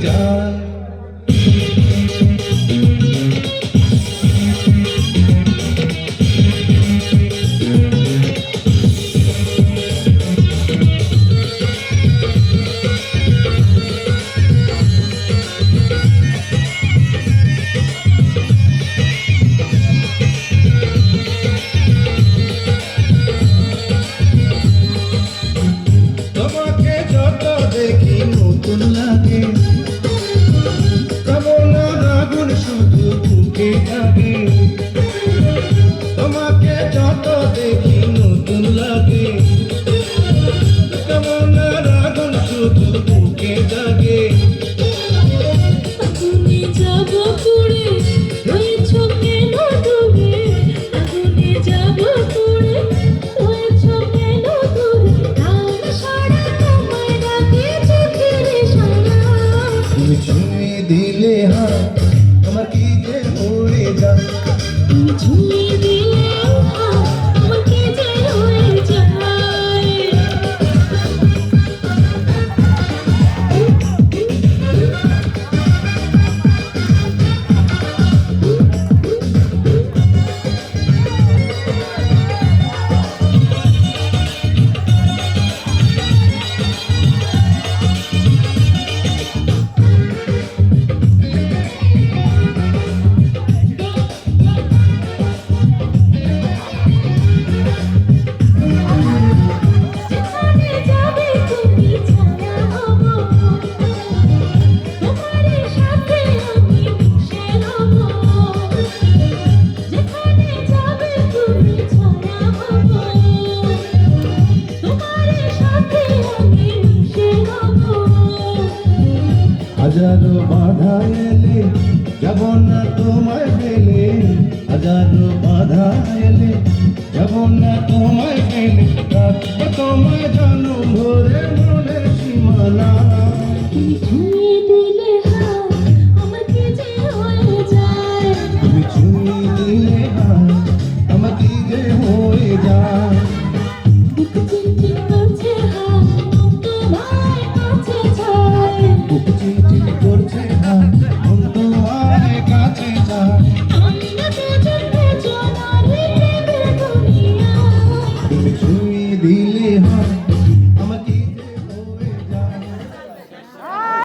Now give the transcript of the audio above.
যায়। তোমাকে যত দেখি নতুন লাগে, কামনার আগুন শুধু বুকে জাগে। তোমাকে যত দেখি নতুন লাগে, কামনার আগুন শুধু বুকে জাগে। আগুনে যাব পুড়ে রয়েছ কেন দূরে, আগুনে যাব পুড়ে রয়েছ কেন দূরে, প্রাণ সারা তোমায় ডাকে চোখের ইশারায়। তুমি ছুঁয়ে দিলে হাত আমার কি যে হয়ে যায়। তুমি ছুঁয়ে দিলে হাত আমার কি যে হয়ে যায়। যেখানে যাবে তুমি ছায়া হব, তোমার সাথে আমি মিশে রব। যেখানে যাবে তুমি ছায়া হব, তোমার সাথে আমি মিশে রব। হাজারো বাধা এলে যাব না তোমায় পেলে, হাজারো বাধা এলে যাব না তোমায় পেলে, রাখবো তোমায় জনম ভরে মনের সীমানা। তুমি ছুঁয়ে দিলে হাত আমার কি যে হয়ে যায়। তুমি ছুঁয়ে দিলে হাত আমার কি যে হয়ে যায়। বুক চিনচিন করছে হাত মন তোমার কাছে চায়। বুক চিনচিন করছে হাত মন